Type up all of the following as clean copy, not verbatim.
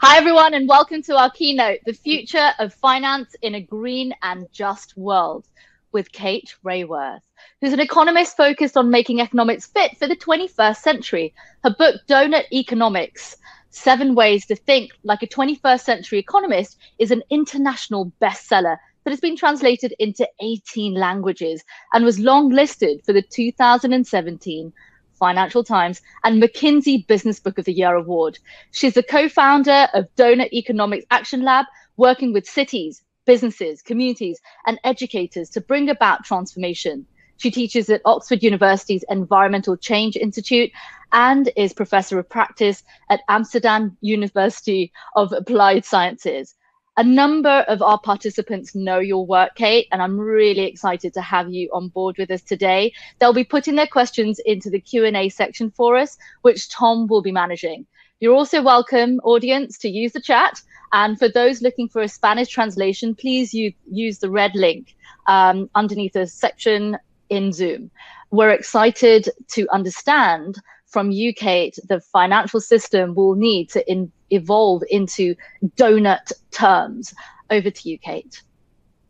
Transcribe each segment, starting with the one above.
Hi, everyone, and welcome to our keynote, The Future of Finance in a Green and Just World, with Kate Raworth, who's an economist focused on making economics fit for the 21st century. Her book, Doughnut Economics, 7 Ways to Think Like a 21st Century Economist, is an international bestseller that has been translated into 18 languages and was long listed for the 2017 Financial Times and McKinsey Business Book of the Year award. She's the co-founder of Doughnut Economics Action Lab, working with cities, businesses, communities, and educators to bring about transformation. She teaches at Oxford University's Environmental Change Institute and is Professor of Practice at Amsterdam University of Applied Sciences. A number of our participants know your work, Kate, and I'm really excited to have you on board with us today. They'll be putting their questions into the Q&A section for us, which Tom will be managing. You're also welcome, audience, to use the chat. And for those looking for a Spanish translation, please use the red link underneath the section in Zoom. We're excited to understand from you, Kate, the financial system will need to evolve into donut terms. Over to you, Kate.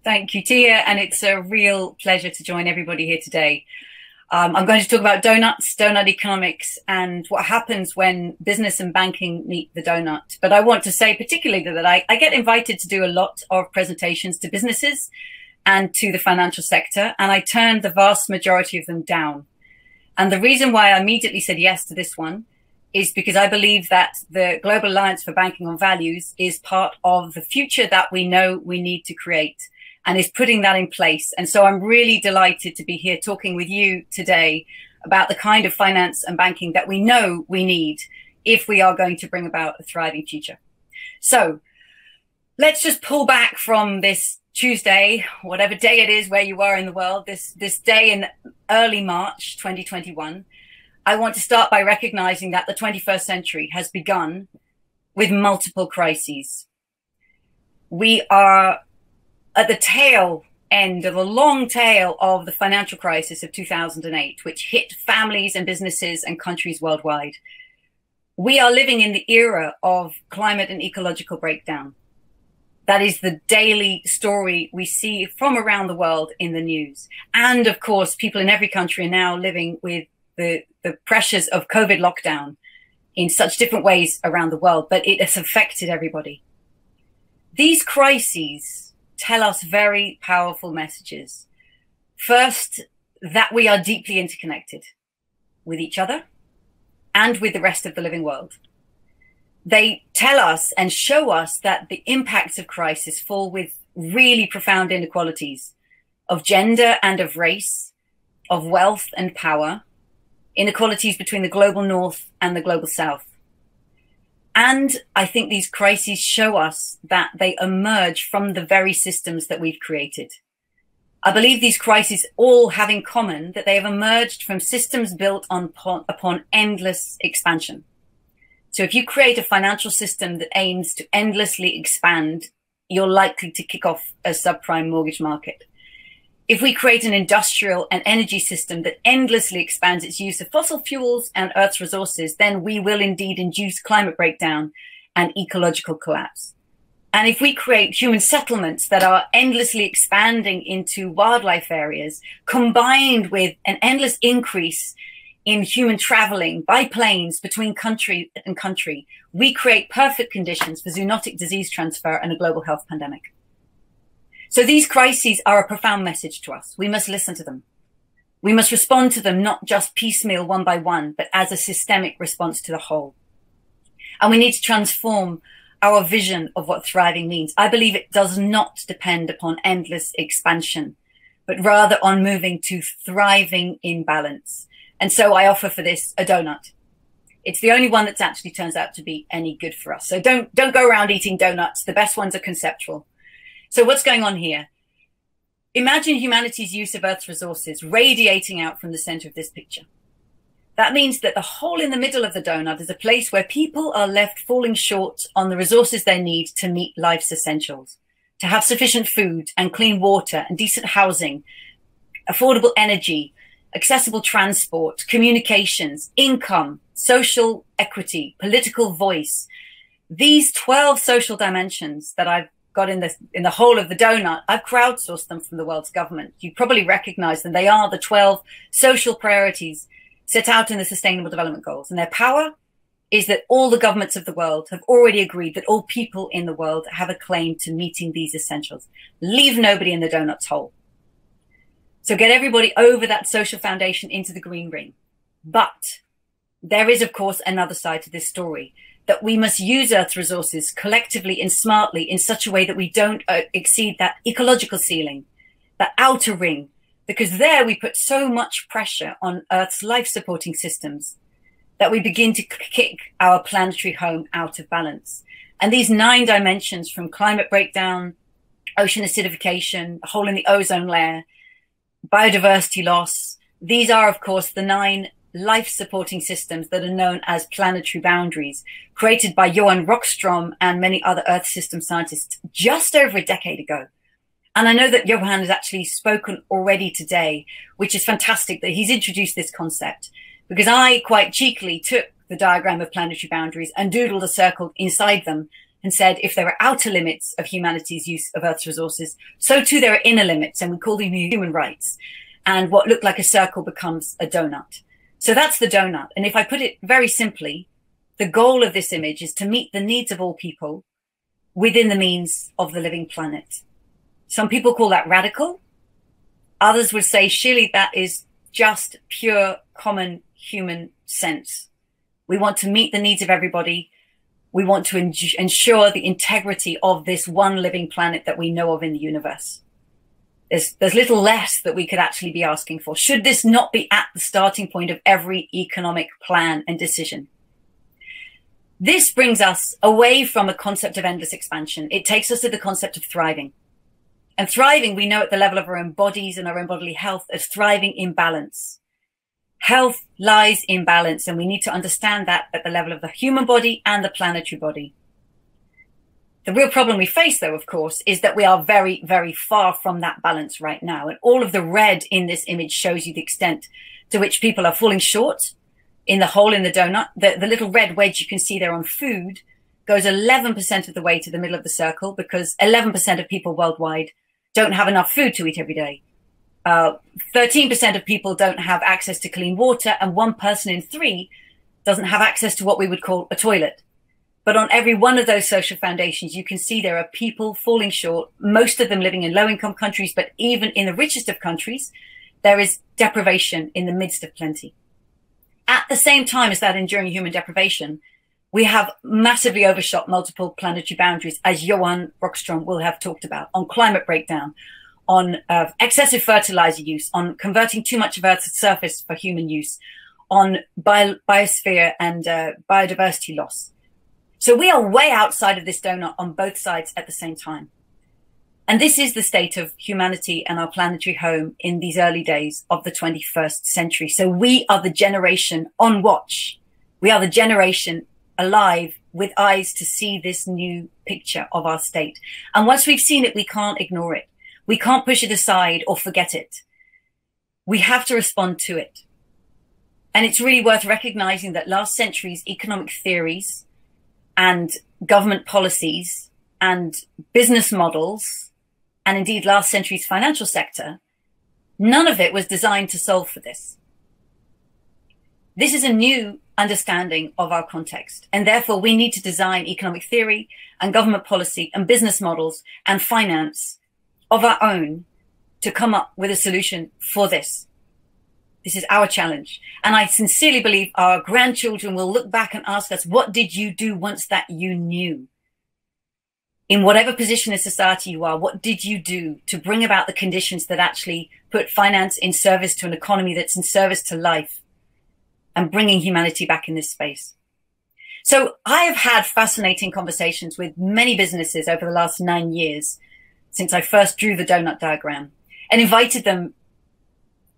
Thank you, Tia, and it's a real pleasure to join everybody here today. I'm going to talk about donuts, donut economics, and what happens when business and banking meet the donut. But I want to say particularly that I get invited to do a lot of presentations to businesses and to the financial sector, and I turn the vast majority of them down. And the reason why I immediately said yes to this one is because I believe that the Global Alliance for Banking on Values is part of the future that we know we need to create and is putting that in place. And so I'm really delighted to be here talking with you today about the kind of finance and banking that we know we need if we are going to bring about a thriving future. So let's just pull back from this Tuesday, whatever day it is where you are in the world, this day in early March 2021. I want to start by recognizing that the 21st century has begun with multiple crises. We are at the tail end of a long tail of the financial crisis of 2008, which hit families and businesses and countries worldwide. We are living in the era of climate and ecological breakdown. That is the daily story we see from around the world in the news. And of course, people in every country are now living with the pressures of COVID lockdown in such different ways around the world, but it has affected everybody. These crises tell us very powerful messages. First, that we are deeply interconnected with each other and with the rest of the living world. They tell us and show us that the impacts of crisis fall with really profound inequalities of gender and of race, of wealth and power, inequalities between the global north and the global south. And I think these crises show us that they emerge from the very systems that we've created. I believe these crises all have in common that they have emerged from systems built upon endless expansion. So if you create a financial system that aims to endlessly expand, you're likely to kick off a subprime mortgage market. If we create an industrial and energy system that endlessly expands its use of fossil fuels and Earth's resources, then we will indeed induce climate breakdown and ecological collapse. And if we create human settlements that are endlessly expanding into wildlife areas, combined with an endless increase in human traveling by planes between country and country, we create perfect conditions for zoonotic disease transfer and a global health pandemic. So these crises are a profound message to us. We must listen to them. We must respond to them, not just piecemeal one by one, but as a systemic response to the whole. And we need to transform our vision of what thriving means. I believe it does not depend upon endless expansion, but rather on moving to thriving in balance. And so I offer for this a donut. It's the only one that actually turns out to be any good for us. So don't go around eating donuts. The best ones are conceptual. So what's going on here? Imagine humanity's use of Earth's resources radiating out from the center of this picture. That means that the hole in the middle of the donut is a place where people are left falling short on the resources they need to meet life's essentials, to have sufficient food and clean water and decent housing, affordable energy, accessible transport, communications, income, social equity, political voice. These 12 social dimensions that I've got in the whole of the donut, I've crowdsourced them from the world's government. You probably recognize them. They are the 12 social priorities set out in the Sustainable Development Goals. And their power is that all the governments of the world have already agreed that all people in the world have a claim to meeting these essentials. Leave nobody in the donut's hole. So get everybody over that social foundation into the green ring. But there is, of course, another side to this story, that we must use Earth's resources collectively and smartly in such a way that we don't exceed that ecological ceiling, that outer ring, because there we put so much pressure on Earth's life-supporting systems that we begin to kick our planetary home out of balance. And these 9 dimensions, from climate breakdown, ocean acidification, a hole in the ozone layer, biodiversity loss, these are, of course, the 9 life-supporting systems that are known as planetary boundaries, created by Johan Rockström and many other Earth system scientists just over a decade ago. And I know that Johan has actually spoken already today, which is fantastic that he's introduced this concept, because I quite cheekily took the diagram of planetary boundaries and doodled a circle inside them and said, if there are outer limits of humanity's use of Earth's resources, so too there are inner limits, and we call them human rights. And what looked like a circle becomes a donut. So that's the donut. And if I put it very simply, the goal of this image is to meet the needs of all people within the means of the living planet. Some people call that radical. Others would say, surely that is just pure common human sense. We want to meet the needs of everybody. We want to ensure the integrity of this one living planet that we know of in the universe. There's little less that we could actually be asking for. Should this not be at the starting point of every economic plan and decision? This brings us away from a concept of endless expansion. It takes us to the concept of thriving. And thriving, we know at the level of our own bodies and our own bodily health, as thriving in balance. Health lies in balance, and we need to understand that at the level of the human body and the planetary body. The real problem we face, though, of course, is that we are very, very far from that balance right now. And all of the red in this image shows you the extent to which people are falling short in the hole in the donut. The little red wedge you can see there on food goes 11% of the way to the middle of the circle, because 11% of people worldwide don't have enough food to eat every day. 13% of people don't have access to clean water, and 1 person in 3 doesn't have access to what we would call a toilet. But on every one of those social foundations, you can see there are people falling short, most of them living in low-income countries, but even in the richest of countries, there is deprivation in the midst of plenty. At the same time as that enduring human deprivation, we have massively overshot multiple planetary boundaries, as Johan Rockström will have talked about, on climate breakdown, on excessive fertilizer use, on converting too much of Earth's surface for human use, on biosphere and biodiversity loss. So we are way outside of this donut on both sides at the same time. And this is the state of humanity and our planetary home in these early days of the 21st century. So we are the generation on watch. We are the generation alive with eyes to see this new picture of our state. And once we've seen it, we can't ignore it. We can't push it aside or forget it. We have to respond to it. And it's really worth recognizing that last century's economic theories and government policies and business models, and indeed last century's financial sector, none of it was designed to solve for this. This is a new understanding of our context, and therefore we need to design economic theory and government policy and business models and finance of our own to come up with a solution for this. This is our challenge. And I sincerely believe our grandchildren will look back and ask us, what did you do once that you knew? In whatever position in society you are, what did you do to bring about the conditions that actually put finance in service to an economy that's in service to life and bringing humanity back in this space? So I have had fascinating conversations with many businesses over the last 9 years since I first drew the donut diagram, and invited them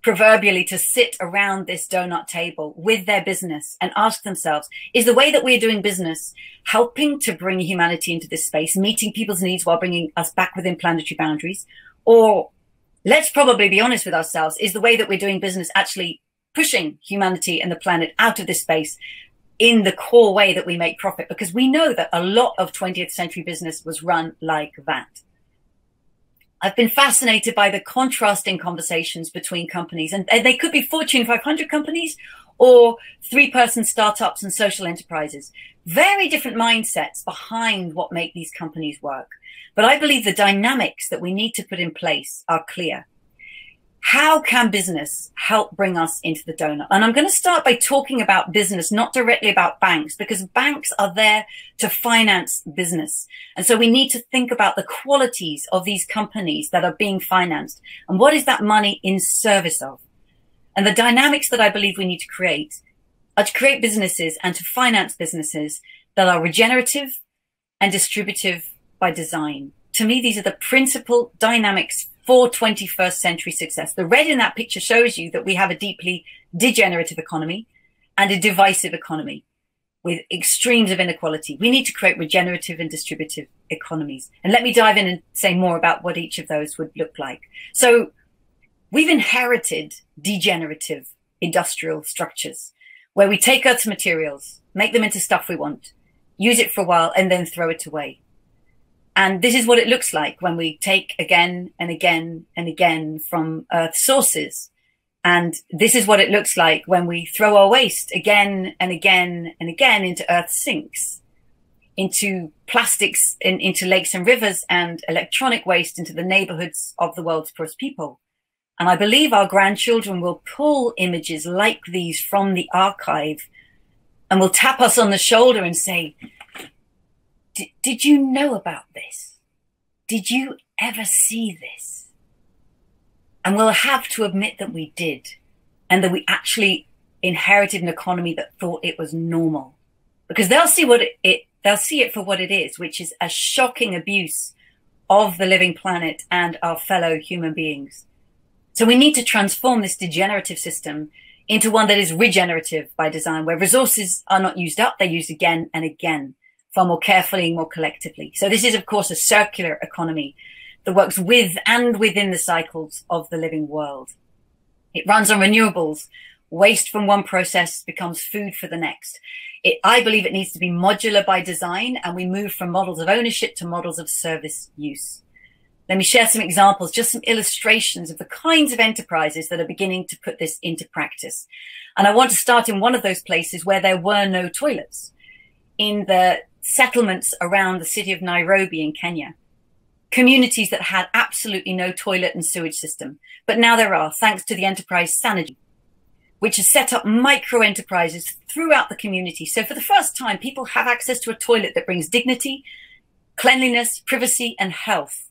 proverbially to sit around this donut table with their business and ask themselves, is the way that we're doing business helping to bring humanity into this space, meeting people's needs while bringing us back within planetary boundaries? Or let's probably be honest with ourselves, is the way that we're doing business actually pushing humanity and the planet out of this space, in the core way that we make profit, because we know that a lot of 20th century business was run like that. I've been fascinated by the contrasting conversations between companies, and they could be Fortune 500 companies or 3-person startups and social enterprises. Very different mindsets behind what make these companies work. But I believe the dynamics that we need to put in place are clear. How can business help bring us into the donut? And I'm going to start by talking about business, not directly about banks, because banks are there to finance business. And so we need to think about the qualities of these companies that are being financed. And what is that money in service of? And the dynamics that I believe we need to create are to create businesses and to finance businesses that are regenerative and distributive by design. To me, these are the principal dynamics for 21st century success. The red in that picture shows you that we have a deeply degenerative economy and a divisive economy with extremes of inequality. We need to create regenerative and distributive economies. And let me dive in and say more about what each of those would look like. So we've inherited degenerative industrial structures where we take Earth's materials, make them into stuff we want, use it for a while, and then throw it away. And this is what it looks like when we take again and again and again from Earth's sources. And this is what it looks like when we throw our waste again and again and again into Earth's sinks, into plastics, into lakes and rivers, and electronic waste into the neighborhoods of the world's poorest people. And I believe our grandchildren will pull images like these from the archive and will tap us on the shoulder and say, did you know about this? Did you ever see this? And we'll have to admit that we did, and that we actually inherited an economy that thought it was normal, because they'll see they'll see it for what it is, which is a shocking abuse of the living planet and our fellow human beings. So we need to transform this degenerative system into one that is regenerative by design, where resources are not used up, they're used again and again, far more carefully and more collectively. So this is, of course, a circular economy that works with and within the cycles of the living world. It runs on renewables. Waste from one process becomes food for the next. I believe it needs to be modular by design, and we move from models of ownership to models of service use. Let me share some examples, just some illustrations of the kinds of enterprises that are beginning to put this into practice. And I want to start in one of those places where there were no toilets, in the settlements around the city of Nairobi in Kenya. Communities that had absolutely no toilet and sewage system. But now there are, thanks to the enterprise Synergy, which has set up micro enterprises throughout the community. So for the first time, people have access to a toilet that brings dignity, cleanliness, privacy, and health.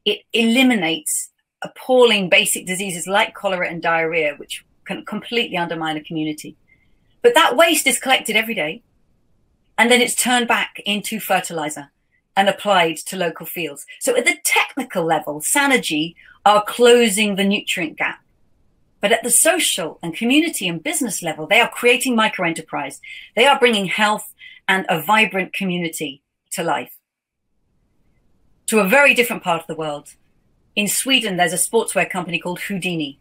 It eliminates appalling basic diseases like cholera and diarrhea, which can completely undermine a community. But that waste is collected every day, and then it's turned back into fertilizer and applied to local fields. So at the technical level, Synergy are closing the nutrient gap. But at the social and community and business level, they are creating microenterprise. They are bringing health and a vibrant community to life. To a very different part of the world. In Sweden, there's a sportswear company called Houdini,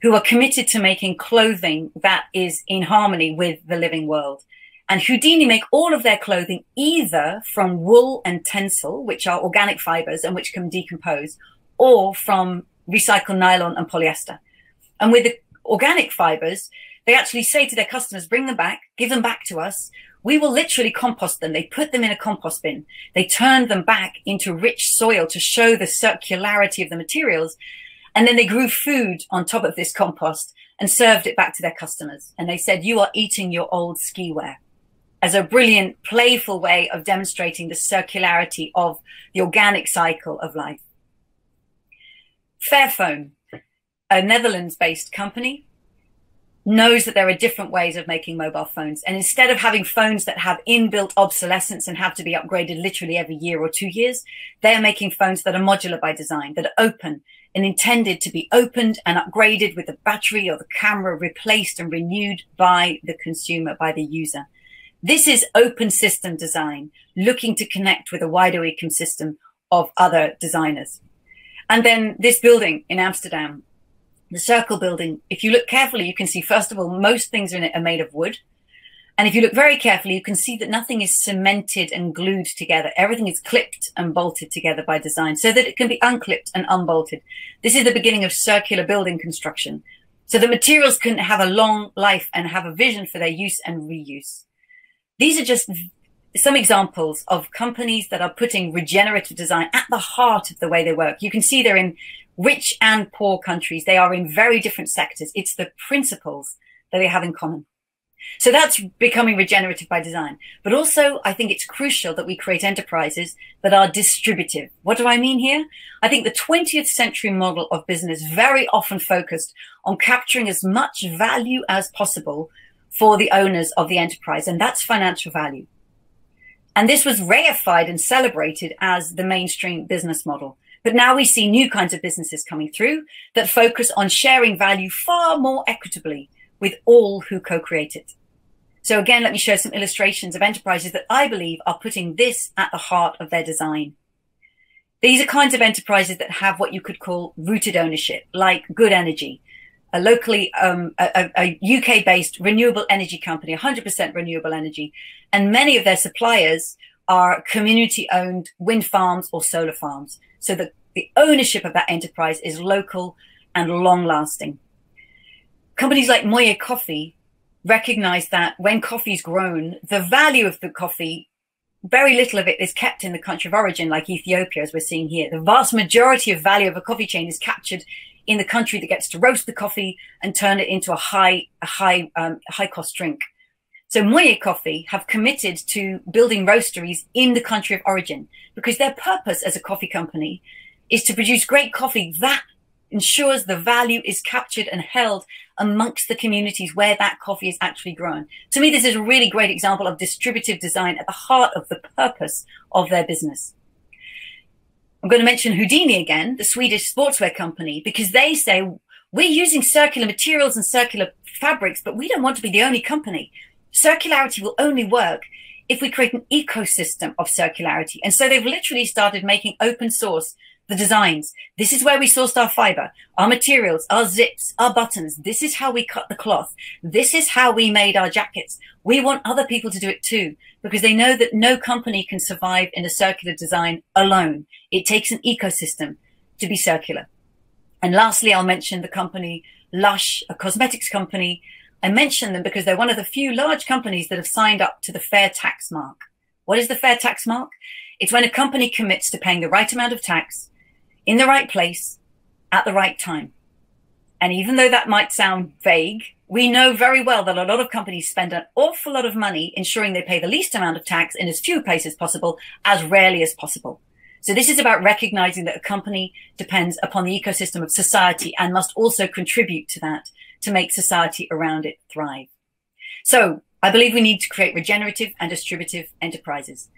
who are committed to making clothing that is in harmony with the living world. And Houdini make all of their clothing either from wool and tencel, which are organic fibers and which can decompose, or from recycled nylon and polyester. And with the organic fibers, they actually say to their customers, bring them back, give them back to us. We will literally compost them. They put them in a compost bin. They turn them back into rich soil to show the circularity of the materials. And then they grew food on top of this compost and served it back to their customers. And they said, you are eating your old ski wear, as a brilliant, playful way of demonstrating the circularity of the organic cycle of life. Fairphone, a Netherlands-based company, knows that there are different ways of making mobile phones. And instead of having phones that have inbuilt obsolescence and have to be upgraded literally every year or 2 years, they're making phones that are modular by design, that are open and intended to be opened and upgraded with the battery or the camera replaced and renewed by the consumer, by the user. This is open system design, looking to connect with a wider ecosystem of other designers. And then this building in Amsterdam, the Circle building, if you look carefully, you can see, first of all, most things in it are made of wood. And if you look very carefully, you can see that nothing is cemented and glued together. Everything is clipped and bolted together by design so that it can be unclipped and unbolted. This is the beginning of circular building construction. So the materials can have a long life and have a vision for their use and reuse. These are just some examples of companies that are putting regenerative design at the heart of the way they work. You can see they're in rich and poor countries. They are in very different sectors. It's the principles that they have in common. So that's becoming regenerative by design. But also, I think it's crucial that we create enterprises that are distributive. What do I mean here? I think the 20th century model of business very often focused on capturing as much value as possible for the owners of the enterprise, and that's financial value. And this was reified and celebrated as the mainstream business model. But now we see new kinds of businesses coming through that focus on sharing value far more equitably with all who co-create it. So again, let me show some illustrations of enterprises that I believe are putting this at the heart of their design. These are kinds of enterprises that have what you could call rooted ownership, like Good Energy, a locally, a UK-based renewable energy company, 100% renewable energy. And many of their suppliers are community-owned wind farms or solar farms. So that the ownership of that enterprise is local and long-lasting. Companies like Moye Coffee recognize that when coffee is grown, the value of the coffee, very little of it is kept in the country of origin, like Ethiopia, as we're seeing here. The vast majority of value of a coffee chain is captured in the country that gets to roast the coffee and turn it into a high cost drink. So Moye Coffee have committed to building roasteries in the country of origin because their purpose as a coffee company is to produce great coffee that ensures the value is captured and held amongst the communities where that coffee is actually grown. To me, this is a really great example of distributive design at the heart of the purpose of their business. I'm going to mention Houdini again, the Swedish sportswear company, because they say we're using circular materials and circular fabrics, but we don't want to be the only company. Circularity will only work if we create an ecosystem of circularity. And so they've literally started making open source the designs. This is where we sourced our fiber, our materials, our zips, our buttons. This is how we cut the cloth. This is how we made our jackets. We want other people to do it too, because they know that no company can survive in a circular design alone. It takes an ecosystem to be circular. And lastly, I'll mention the company Lush, a cosmetics company. I mention them because they're one of the few large companies that have signed up to the fair tax mark. What is the fair tax mark? It's when a company commits to paying the right amount of tax in the right place at the right time. And even though that might sound vague, we know very well that a lot of companies spend an awful lot of money ensuring they pay the least amount of tax in as few places possible, as rarely as possible. So this is about recognizing that a company depends upon the ecosystem of society and must also contribute to that to make society around it thrive. So I believe we need to create regenerative and distributive enterprises.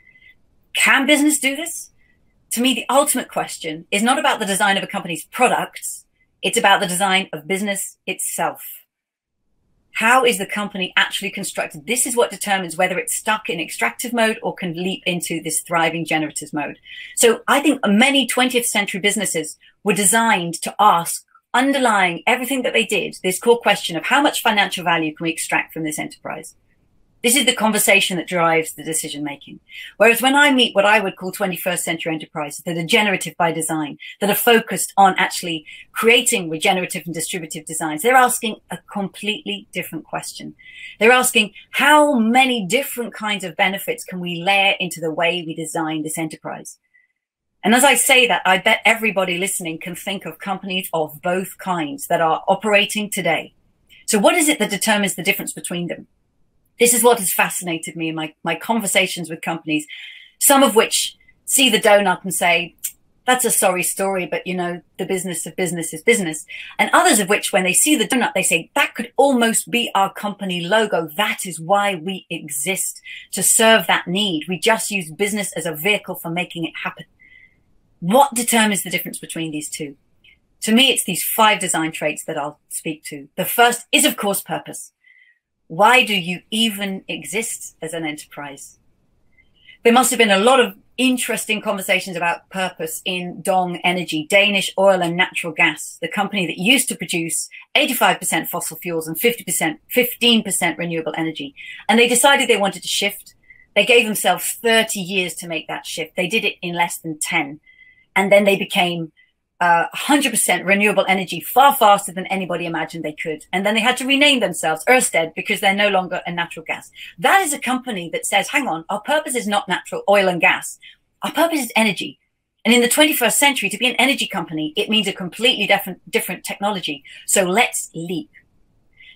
Can business do this? To me, the ultimate question is not about the design of a company's products. It's about the design of business itself. How is the company actually constructed? This is what determines whether it's stuck in extractive mode or can leap into this thriving generative mode. So I think many 20th century businesses were designed to ask, underlying everything that they did, this core question of how much financial value can we extract from this enterprise? This is the conversation that drives the decision making. Whereas when I meet what I would call 21st century enterprises that are generative by design, that are focused on actually creating regenerative and distributive designs, they're asking a completely different question. They're asking how many different kinds of benefits can we layer into the way we design this enterprise? And as I say that, I bet everybody listening can think of companies of both kinds that are operating today. So what is it that determines the difference between them? This is what has fascinated me in my conversations with companies, some of which see the donut and say, that's a sorry story, but you know, the business of business is business. And others of which, when they see the donut, they say, that could almost be our company logo. That is why we exist, to serve that need. We just use business as a vehicle for making it happen. What determines the difference between these two? To me, it's these 5 design traits that I'll speak to. The first is, of course, purpose. Why do you even exist as an enterprise? There must have been a lot of interesting conversations about purpose in Dong Energy, Danish oil and natural gas, the company that used to produce 85% fossil fuels and 15% renewable energy. And they decided they wanted to shift. They gave themselves 30 years to make that shift. They did it in less than 10. And then they became 100% renewable energy far faster than anybody imagined they could. And then they had to rename themselves Ørsted because they're no longer a natural gas. That is a company that says, hang on, our purpose is not natural oil and gas. Our purpose is energy. And in the 21st century, to be an energy company, it means a completely different technology. So let's leap.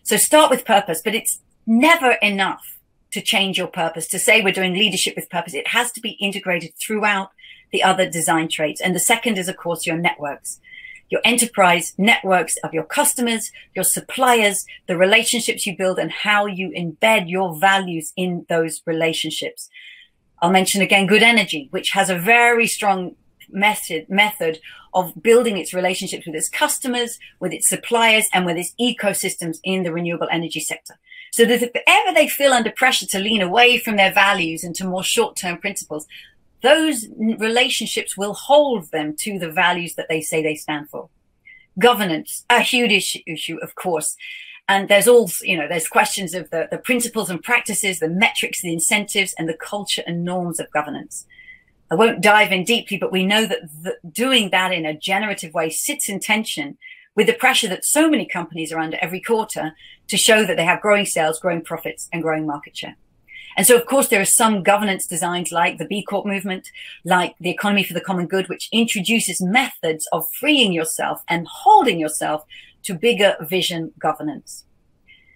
So start with purpose, but it's never enough to change your purpose, to say we're doing leadership with purpose. It has to be integrated throughout the other design traits. And the second is, of course, your networks, your enterprise networks of your customers, your suppliers, the relationships you build and how you embed your values in those relationships. I'll mention again, Good Energy, which has a very strong method of building its relationships with its customers, with its suppliers, and with its ecosystems in the renewable energy sector. So that if ever they feel under pressure to lean away from their values into more short-term principles, those relationships will hold them to the values that they say they stand for. Governance, a huge issue, of course. And there's also, there's questions of the principles and practices, the metrics, the incentives, and the culture and norms of governance. I won't dive in deeply, but we know that doing that in a generative way sits in tension with the pressure that so many companies are under every quarter to show that they have growing sales, growing profits, and growing market share. And so, of course, there are some governance designs like the B Corp movement, like the Economy for the Common Good, which introduces methods of freeing yourself and holding yourself to bigger vision governance.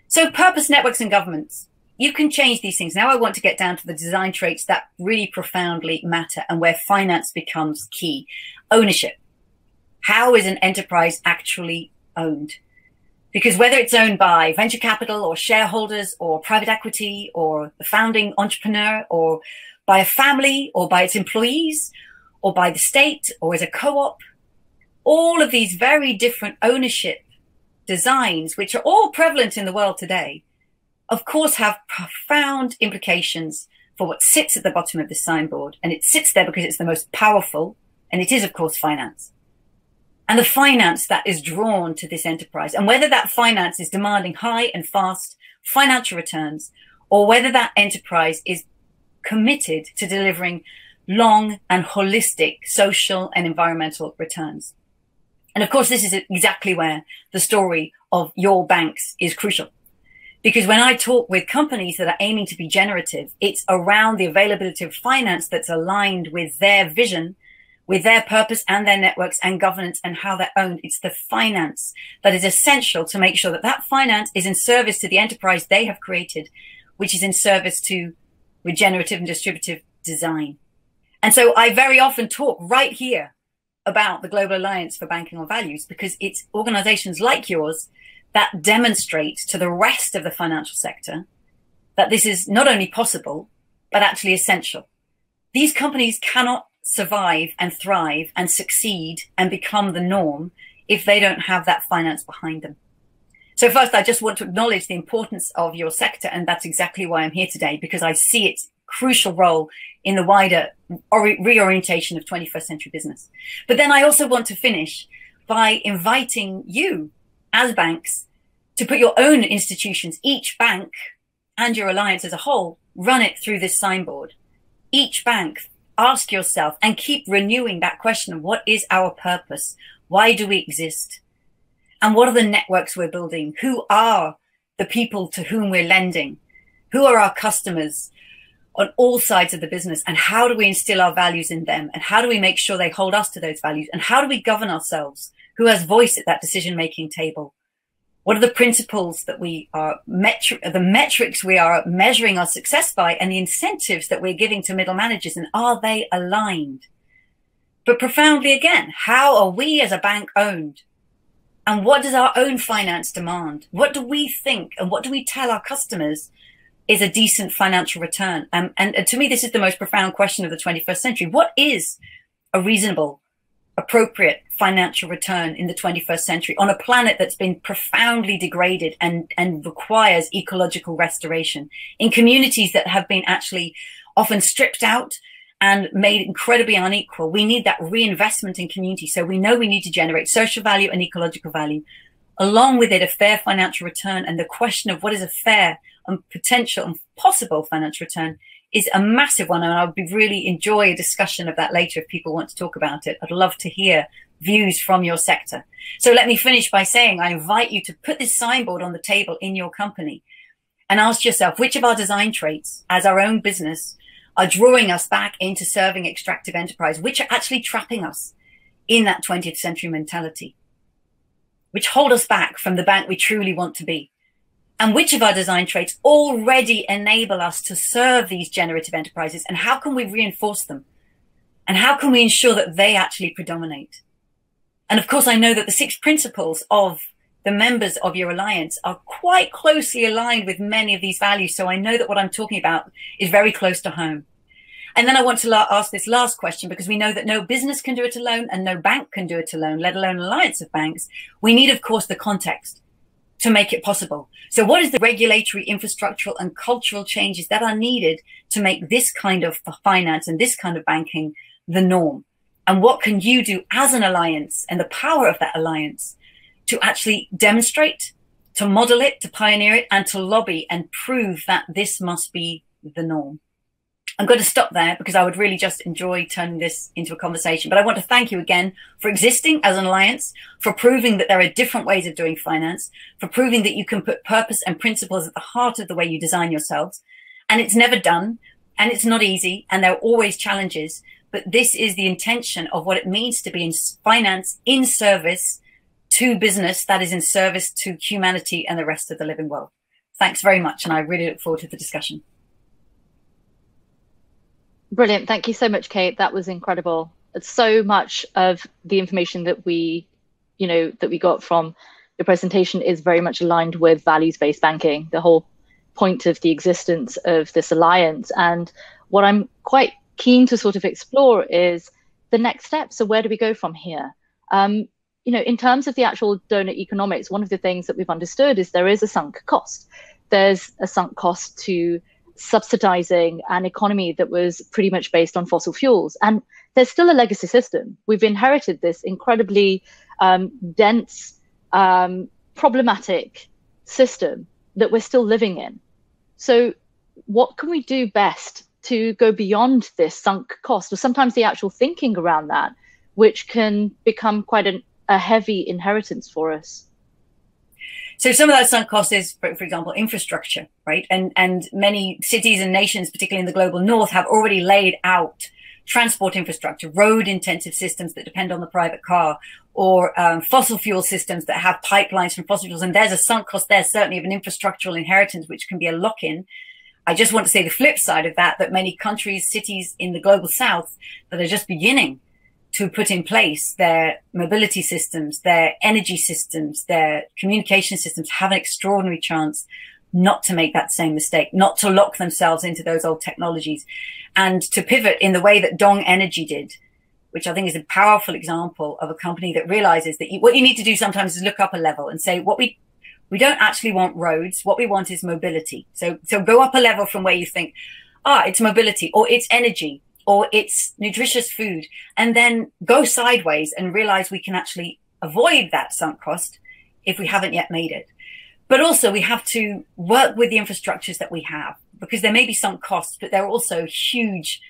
So purpose, networks, and governments, you can change these things. Now I want to get down to the design traits that really profoundly matter and where finance becomes key. Ownership. How is an enterprise actually owned? Because whether it's owned by venture capital or shareholders or private equity or the founding entrepreneur or by a family or by its employees or by the state or as a co-op, all of these very different ownership designs, which are all prevalent in the world today, of course, have profound implications for what sits at the bottom of this signboard. And it sits there because it's the most powerful, and it is, of course, finance. And the finance that is drawn to this enterprise, and whether that finance is demanding high and fast financial returns, or whether that enterprise is committed to delivering long and holistic social and environmental returns. And of course, this is exactly where the story of your banks is crucial. Because when I talk with companies that are aiming to be generative, it's around the availability of finance that's aligned with their vision, with their purpose and their networks and governance and how they're owned. It's the finance that is essential to make sure that that finance is in service to the enterprise they have created, which is in service to regenerative and distributive design. And so I very often talk right here about the Global Alliance for Banking on Values, because it's organizations like yours that demonstrate to the rest of the financial sector that this is not only possible, but actually essential. These companies cannot survive and thrive and succeed and become the norm if they don't have that finance behind them. So first, I just want to acknowledge the importance of your sector. And that's exactly why I'm here today, because I see its crucial role in the wider reorientation of 21st century business. But then I also want to finish by inviting you as banks to put your own institutions, each bank and your alliance as a whole, run it through this signboard. Each bank, ask yourself and keep renewing that question of what is our purpose? Why do we exist? And what are the networks we're building? Who are the people to whom we're lending? Who are our customers on all sides of the business? And how do we instill our values in them? And how do we make sure they hold us to those values? And how do we govern ourselves? Who has voice at that decision-making table? What are the principles that we are, the metrics we are measuring our success by, and the incentives that we're giving to middle managers, and are they aligned? But profoundly again, how are we as a bank owned? And what does our own finance demand? What do we think and what do we tell our customers is a decent financial return? And to me, this is the most profound question of the 21st century. What is a reasonable, appropriate financial return in the 21st century on a planet that's been profoundly degraded and requires ecological restoration, in communities that have been actually often stripped out and made incredibly unequal. We need that reinvestment in community. So we know we need to generate social value and ecological value, along with it a fair financial return. And the question of what is a fair and potential and possible financial return is a massive one. And I would really enjoy a discussion of that later if people want to talk about it. I'd love to hear views from your sector. So let me finish by saying I invite you to put this signboard on the table in your company and ask yourself which of our design traits as our own business are drawing us back into serving extractive enterprise, which are actually trapping us in that 20th century mentality, which hold us back from the bank we truly want to be. And which of our design traits already enable us to serve these generative enterprises, and how can we reinforce them? And how can we ensure that they actually predominate? And of course, I know that the 6 principles of the members of your alliance are quite closely aligned with many of these values. So I know that what I'm talking about is very close to home. And then I want to ask this last question, because we know that no business can do it alone and no bank can do it alone, let alone an alliance of banks. We need, of course, the context to make it possible. So what is the regulatory, infrastructural and cultural changes that are needed to make this kind of finance and this kind of banking the norm? And what can you do as an alliance and the power of that alliance to actually demonstrate, to model it, to pioneer it, and to lobby and prove that this must be the norm? I'm going to stop there because I would really just enjoy turning this into a conversation. But I want to thank you again for existing as an alliance, for proving that there are different ways of doing finance, for proving that you can put purpose and principles at the heart of the way you design yourselves. And it's never done, and it's not easy, and there are always challenges. But this is the intention of what it means to be in finance in service to business that is in service to humanity and the rest of the living world. Thanks very much. And I really look forward to the discussion. Brilliant. Thank you so much, Kate. That was incredible. So much of the information that we got from your presentation is very much aligned with values-based banking, the whole point of the existence of this alliance. And what I'm quite keen to sort of explore is the next step. So where do we go from here? In terms of the actual donut economics, one of the things that we've understood is there is a sunk cost. There's a sunk cost to subsidizing an economy that was pretty much based on fossil fuels. And there's still a legacy system. We've inherited this incredibly dense, problematic system that we're still living in. So what can we do best to go beyond this sunk cost, or sometimes the actual thinking around that, which can become quite a heavy inheritance for us? So some of that sunk cost is, for example, infrastructure, right? And many cities and nations, particularly in the global north, have already laid out transport infrastructure, road intensive systems that depend on the private car, or fossil fuel systems that have pipelines from fossil fuels. And there's a sunk cost there, certainly of an infrastructural inheritance, which can be a lock-in. I just want to say the flip side of that, that many countries, cities in the global south that are just beginning to put in place their mobility systems, their energy systems, their communication systems, have an extraordinary chance not to make that same mistake, not to lock themselves into those old technologies, and to pivot in the way that Dong Energy did, which I think is a powerful example of a company that realizes that what you need to do sometimes is look up a level and say, what we don't actually want roads. What we want is mobility. So go up a level from where you think, it's mobility, or it's energy, or it's nutritious food, and then go sideways and realize we can actually avoid that sunk cost if we haven't yet made it. But also we have to work with the infrastructures that we have, because there may be sunk costs, but there are also huge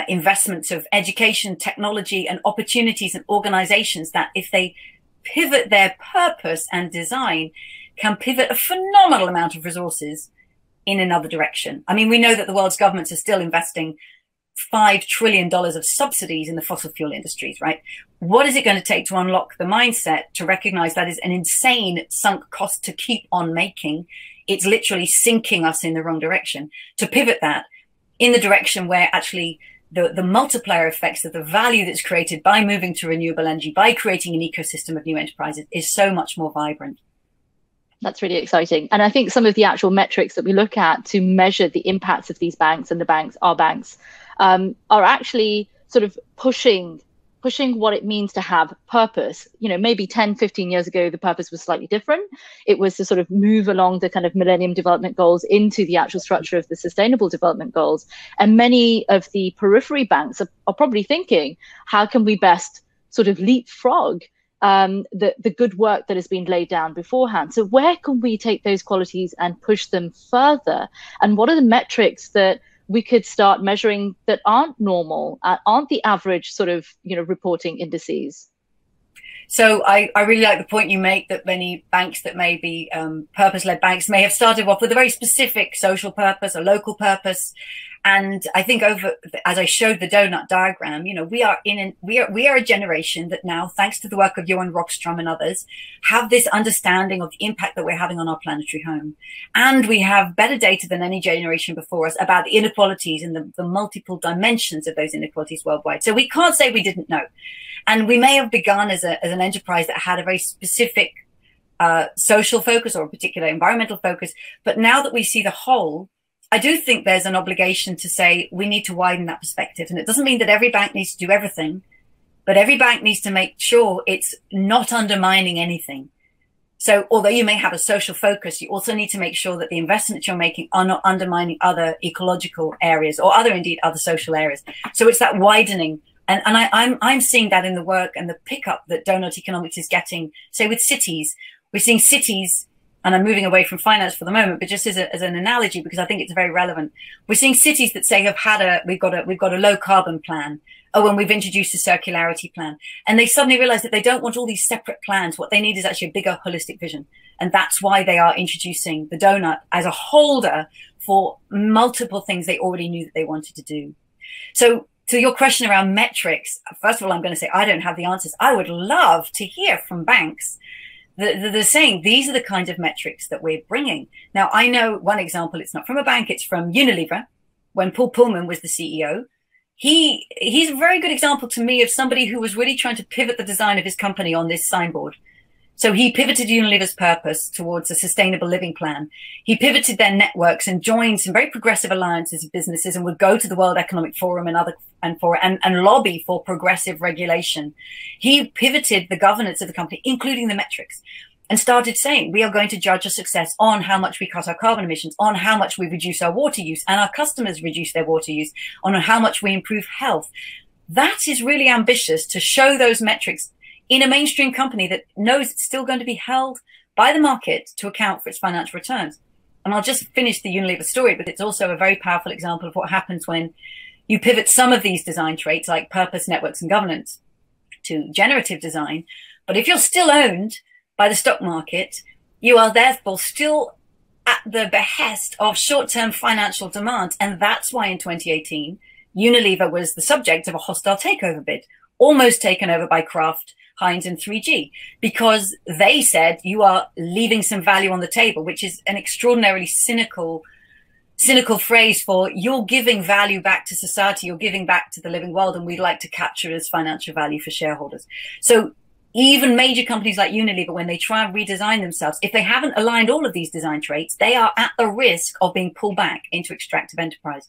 investments of education, technology, and opportunities and organizations that, if they pivot their purpose and design, can pivot a phenomenal amount of resources in another direction. I mean, we know that the world's governments are still investing $5 trillion of subsidies in the fossil fuel industries, right? What is it going to take to unlock the mindset to recognize that is an insane sunk cost to keep on making? It's literally sinking us in the wrong direction. To pivot that in the direction where actually the multiplier effects of the value that's created by moving to renewable energy, by creating an ecosystem of new enterprises, is so much more vibrant. That's really exciting. And I think some of the actual metrics that we look at to measure the impacts of these banks and our banks, are actually sort of pushing pushing what it means to have purpose. You know, maybe 10, 15 years ago, the purpose was slightly different. It was to sort of move along the kind of Millennium Development Goals into the actual structure of the Sustainable Development Goals. And many of the periphery banks are probably thinking, how can we best sort of leapfrog the good work that has been laid down beforehand? So where can we take those qualities and push them further? And what are the metrics that we could start measuring that aren't normal, aren't the average sort of, reporting indices? So I really like the point you make that many banks that may be purpose-led banks may have started off with a very specific social purpose, a local purpose. And I think as I showed the donut diagram, we are a generation that now, thanks to the work of Johan Rockström and others, have this understanding of the impact that we're having on our planetary home. And we have better data than any generation before us about the inequalities and the multiple dimensions of those inequalities worldwide. So we can't say we didn't know. And we may have begun as an enterprise that had a very specific social focus or a particular environmental focus. But now that we see the whole, I do think there's an obligation to say we need to widen that perspective. And it doesn't mean that every bank needs to do everything, but every bank needs to make sure it's not undermining anything. So although you may have a social focus, you also need to make sure that the investments you're making are not undermining other ecological areas or other social areas. So it's that widening. And I'm seeing that in the work and the pickup that Doughnut Economics is getting, say with cities. We're seeing cities, and I'm moving away from finance for the moment, but just as an analogy, because I think it's very relevant. We're seeing cities that say we've got a low carbon plan. Oh, and we've introduced a circularity plan. And they suddenly realize that they don't want all these separate plans. What they need is actually a bigger holistic vision. And that's why they are introducing the Doughnut as a holder for multiple things they already knew that they wanted to do. So to your question around metrics, first of all, I'm going to say I don't have the answers. I would love to hear from banks. They're saying these are the kind of metrics that we're bringing. Now, I know one example, it's not from a bank, it's from Unilever. When Paul Pullman was the CEO, he's a very good example to me of somebody who was really trying to pivot the design of his company on this signboard. So he pivoted Unilever's purpose towards a sustainable living plan. He pivoted their networks and joined some very progressive alliances of businesses and would go to the World Economic Forum and lobby for progressive regulation. He pivoted the governance of the company, including the metrics, and started saying, we are going to judge a success on how much we cut our carbon emissions, on how much we reduce our water use and our customers reduce their water use, on how much we improve health. That is really ambitious to show those metrics in a mainstream company that knows it's still going to be held by the market to account for its financial returns. And I'll just finish the Unilever story, but it's also a very powerful example of what happens when you pivot some of these design traits like purpose, networks, and governance to generative design. But if you're still owned by the stock market, you are therefore still at the behest of short-term financial demand. And that's why in 2018, Unilever was the subject of a hostile takeover bid, almost taken over by Kraft, Heinz and 3G, because they said you are leaving some value on the table, which is an extraordinarily cynical phrase for you're giving value back to society, you're giving back to the living world, and we'd like to capture it as financial value for shareholders. So even major companies like Unilever, when they try and redesign themselves, if they haven't aligned all of these design traits, they are at the risk of being pulled back into extractive enterprise.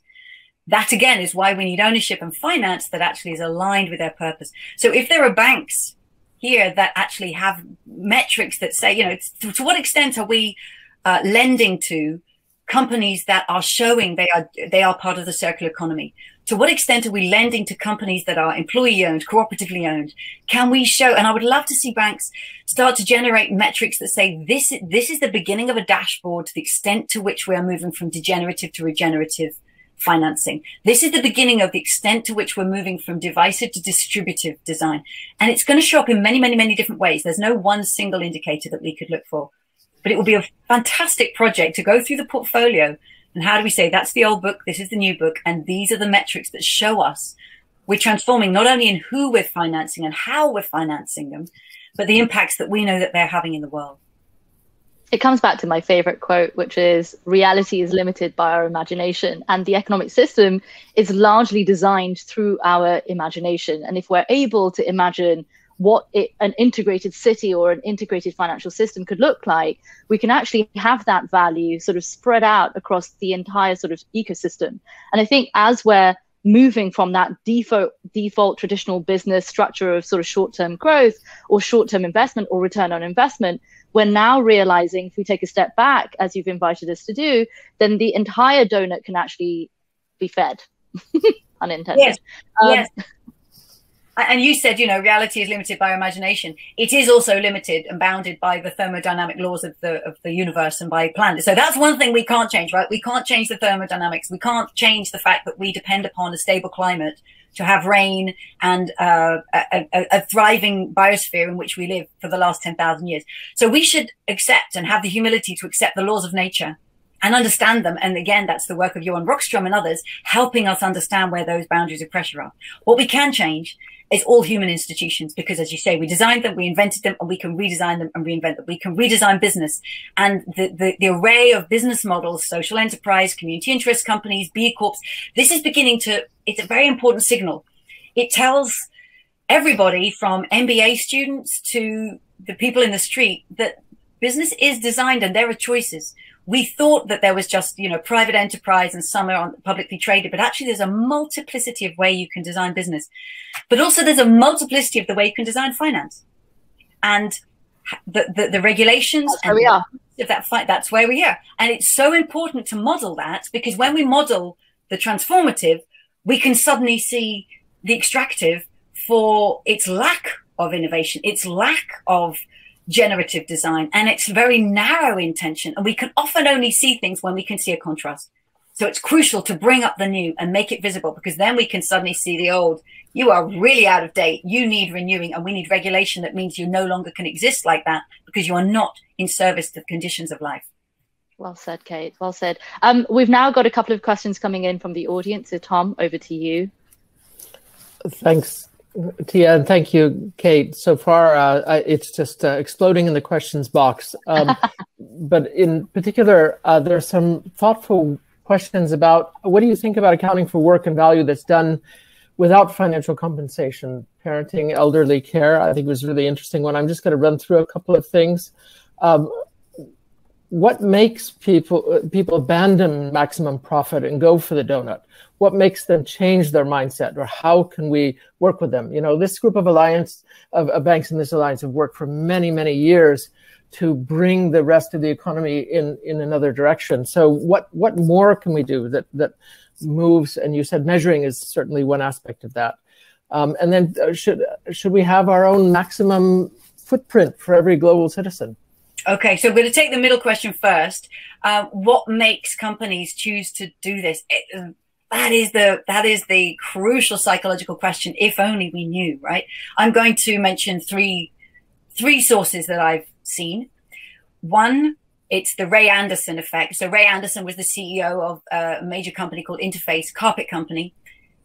That again is why we need ownership and finance that actually is aligned with their purpose. So if there are banks here that actually have metrics that say, to what extent are we lending to companies that are showing they are part of the circular economy? To what extent are we lending to companies that are employee owned, cooperatively owned? Can we show, and I would love to see banks start to generate metrics that say this is the beginning of a dashboard to the extent to which we are moving from degenerative to regenerative financing. This is the beginning of the extent to which we're moving from divisive to distributive design. And it's going to show up in many, many, many different ways. There's no one single indicator that we could look for, but it will be a fantastic project to go through the portfolio. And how do we say that's the old book, this is the new book, and these are the metrics that show us we're transforming not only in who we're financing and how we're financing them, but the impacts that we know that they're having in the world. It comes back to my favorite quote, which is reality is limited by our imagination, and the economic system is largely designed through our imagination. And if we're able to imagine what an integrated city or an integrated financial system could look like, we can actually have that value sort of spread out across the entire sort of ecosystem. And I think as we're moving from that default traditional business structure of sort of short-term growth or short-term investment or return on investment. We're now realizing if we take a step back, as you've invited us to do, then the entire donut can actually be fed, unintended. Yes. Yes. And you said, reality is limited by our imagination. It is also limited and bounded by the thermodynamic laws of the universe and by planet. So that's one thing we can't change, right? We can't change the thermodynamics. We can't change the fact that we depend upon a stable climate to have rain and a thriving biosphere in which we live for the last 10,000 years. So we should accept and have the humility to accept the laws of nature and understand them. And again, that's the work of Johan Rockström and others, helping us understand where those boundaries of pressure are. What we can change is all human institutions, because as you say, we designed them, we invented them, and we can redesign them and reinvent them. We can redesign business, and the array of business models, social enterprise, community interest companies, B Corps, this is beginning to, it's a very important signal. It tells everybody from MBA students to the people in the street that business is designed and there are choices. We thought that there was just, private enterprise and some are publicly traded, but actually there's a multiplicity of way you can design business. But also there's a multiplicity of the way you can design finance. And the regulations that's where we are. That's where we are. And it's so important to model that, because when we model the transformative, we can suddenly see the extractive for its lack of innovation, its lack of generative design, and it's very narrow intention. And we can often only see things when we can see a contrast. So it's crucial to bring up the new and make it visible, because then we can suddenly see the old. You are really out of date. You need renewing, and we need regulation that means you no longer can exist like that because you are not in service to the conditions of life. Well said, Kate. Well said. We've now got a couple of questions coming in from the audience. So Tom, over to you. Thanks, Tia, and thank you, Kate. So far, it's just exploding in the questions box. But in particular, there are some thoughtful questions about what do you think about accounting for work and value that's done without financial compensation? Parenting, elderly care, I think was a really interesting one. I'm just going to run through a couple of things. What makes people abandon maximum profit and go for the donut? What makes them change their mindset, or how can we work with them? This group of banks in this alliance have worked for many, many years to bring the rest of the economy in another direction. So what more can we do that moves? And you said measuring is certainly one aspect of that. And then should we have our own maximum footprint for every global citizen? Okay, so I'm going to take the middle question first. What makes companies choose to do this? That is the crucial psychological question. If only we knew, right? I'm going to mention three sources that I've seen. One, it's the Ray Anderson effect. So Ray Anderson was the CEO of a major company called Interface, carpet company,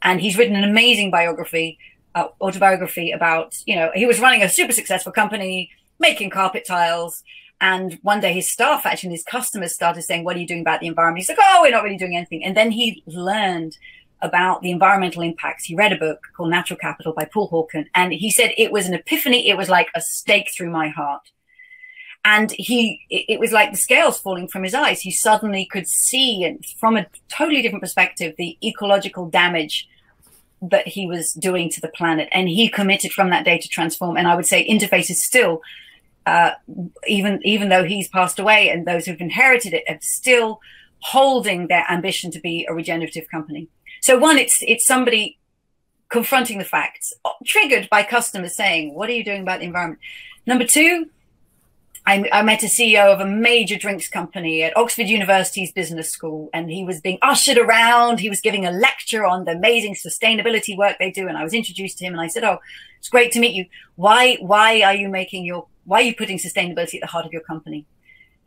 and he's written an amazing autobiography about, he was running a super successful company making carpet tiles. And one day his staff, actually, his customers started saying, what are you doing about the environment? He's like, oh, we're not really doing anything. And then he learned about the environmental impacts. He read a book called Natural Capital by Paul Hawken. And he said it was an epiphany. It was like a stake through my heart. And it was like the scales falling from his eyes. He suddenly could see, and from a totally different perspective, the ecological damage that he was doing to the planet. And he committed from that day to transform. And I would say Interface is still, even though he's passed away, and those who've inherited it are still holding their ambition to be a regenerative company. So one, it's somebody confronting the facts, triggered by customers saying, what are you doing about the environment? Number two, I met a CEO of a major drinks company at Oxford University's business school, and he was being ushered around. He was giving a lecture on the amazing sustainability work they do. And I was introduced to him, and I said, oh, it's great to meet you. Why are you putting sustainability at the heart of your company?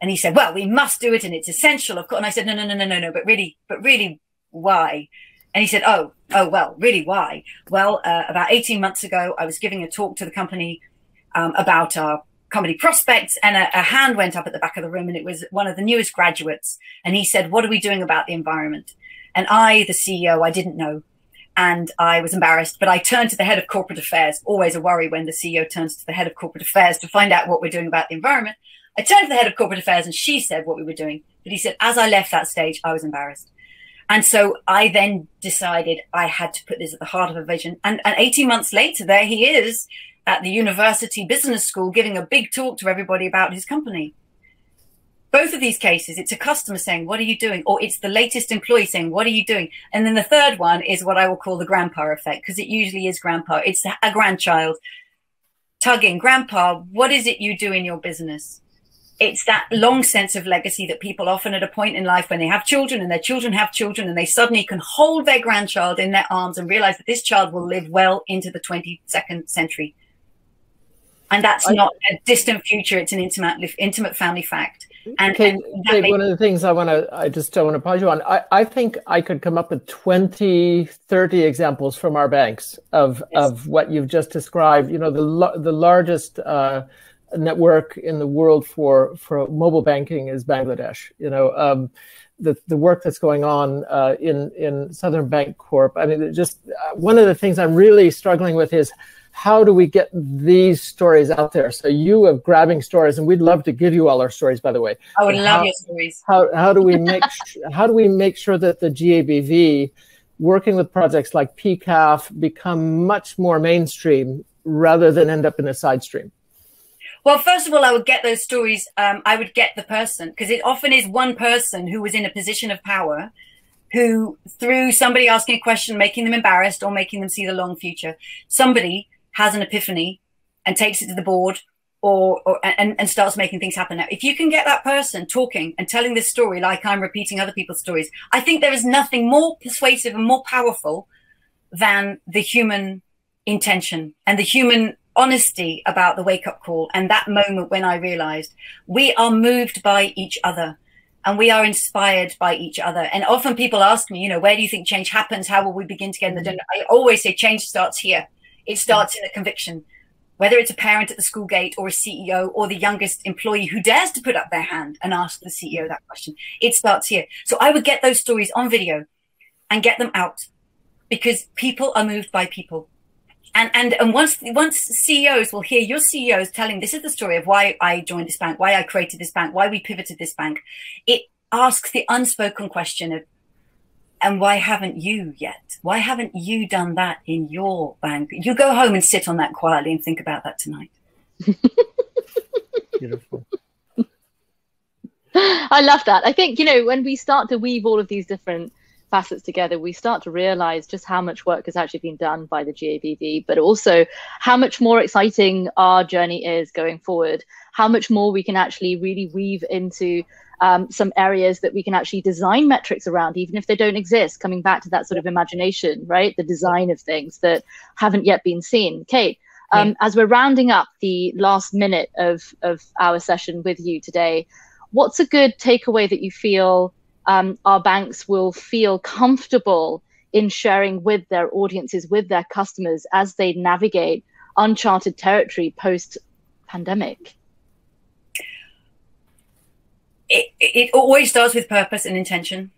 And he said, well, we must do it, and it's essential, of course. And I said, no, but really, why? And he said, oh, well, really, why? Well, about 18 months ago, I was giving a talk to the company about our company prospects, and a hand went up at the back of the room, and it was one of the newest graduates. And he said, what are we doing about the environment? And I, the CEO, I didn't know. And I was embarrassed, but I turned to the head of corporate affairs, always a worry when the CEO turns to the head of corporate affairs to find out what we're doing about the environment. I turned to the head of corporate affairs, and she said what we were doing. But he said, as I left that stage, I was embarrassed. And so I then decided I had to put this at the heart of a vision. And 18 months later, there he is at the university business school giving a big talk to everybody about his company. Both of these cases, it's a customer saying, what are you doing? Or it's the latest employee saying, what are you doing? And then the third one is what I will call the grandpa effect, because it usually is grandpa. It's a grandchild tugging, grandpa, what is it you do in your business? It's that long sense of legacy that people often at a point in life when they have children and their children have children and they suddenly can hold their grandchild in their arms and realize that this child will live well into the 22nd century. And that's not a distant future. It's an intimate family fact. And, Kate, one of the things I just don't want to pause you on. I think I could come up with 20, 30 examples from our banks of what you've just described. You know, the largest network in the world for mobile banking is Bangladesh. You know, the work that's going on in Southern Bank Corp. I mean, just one of the things I'm really struggling with is how do we get these stories out there? So you have grabbing stories, and we'd love to give you all our stories, by the way. I would love your stories. How do we make sure that the GABV, working with projects like PCAF, become much more mainstream rather than end up in a side stream? Well, first of all, I would get those stories. I would get the person, because it often is one person who was in a position of power who, through somebody asking a question, making them embarrassed or making them see the long future, somebody has an epiphany and takes it to the board and starts making things happen. Now, if you can get that person talking and telling this story like I'm repeating other people's stories, I think there is nothing more persuasive and more powerful than the human intention and the human honesty about the wake-up call and that moment when I realized we are moved by each other and we are inspired by each other. And often people ask me, you know, where do you think change happens? How will we begin to get in the donut? I always say change starts here. It starts in a conviction, whether it's a parent at the school gate or a CEO or the youngest employee who dares to put up their hand and ask the CEO that question. It starts here. So I would get those stories on video and get them out, because people are moved by people. And once CEOs will hear your CEOs telling, this is the story of why I joined this bank, why I created this bank, why we pivoted this bank, it asks the unspoken question of, and why haven't you yet? Why haven't you done that in your bank? You go home and sit on that quietly and think about that tonight. Beautiful. I love that. I think, you know, when we start to weave all of these different facets together, we start to realize just how much work has actually been done by the GABV, but also how much more exciting our journey is going forward, how much more we can actually really weave into some areas that we can actually design metrics around, even if they don't exist, coming back to that sort of imagination, right? The design of things that haven't yet been seen. Kate, as we're rounding up the last minute of our session with you today, what's a good takeaway that you feel our banks will feel comfortable in sharing with their audiences, with their customers, as they navigate uncharted territory post-pandemic? It always starts with purpose and intention.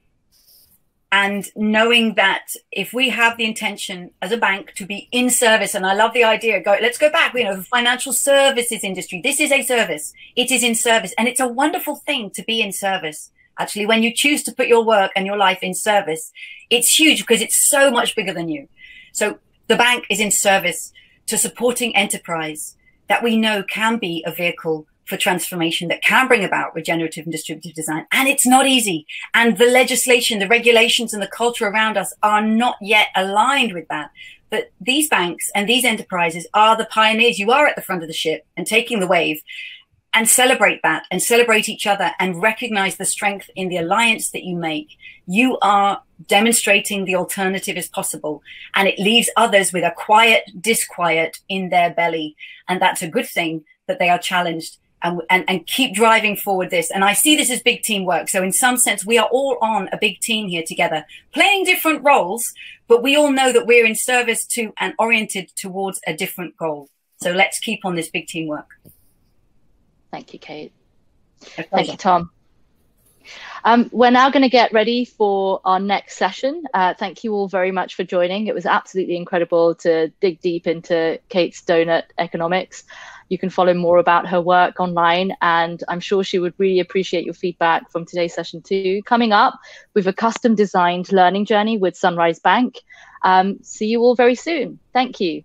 And knowing that if we have the intention as a bank to be in service, and I love the idea, let's go back, you know, the financial services industry. This is a service. It is in service. And it's a wonderful thing to be in service. Actually, when you choose to put your work and your life in service, it's huge because it's so much bigger than you. So the bank is in service to supporting enterprise that we know can be a vehicle for transformation, that can bring about regenerative and distributive design. And it's not easy. And the legislation, the regulations, and the culture around us are not yet aligned with that. But these banks and these enterprises are the pioneers. You are at the front of the ship and taking the wave. And celebrate that and celebrate each other and recognize the strength in the alliance that you make. You are demonstrating the alternative is possible, and it leaves others with a quiet disquiet in their belly. And that's a good thing that they are challenged and keep driving forward this. And I see this as big teamwork. So in some sense, we are all on a big team here together, playing different roles, but we all know that we're in service to and oriented towards a different goal. So let's keep on this big teamwork. Thank you, Kate. Thank you, Tom. We're now going to get ready for our next session. Thank you all very much for joining. It was absolutely incredible to dig deep into Kate's Doughnut economics. You can follow more about her work online, and I'm sure she would really appreciate your feedback from today's session too. Coming up, we've a custom designed learning journey with Sunrise Bank. See you all very soon. Thank you.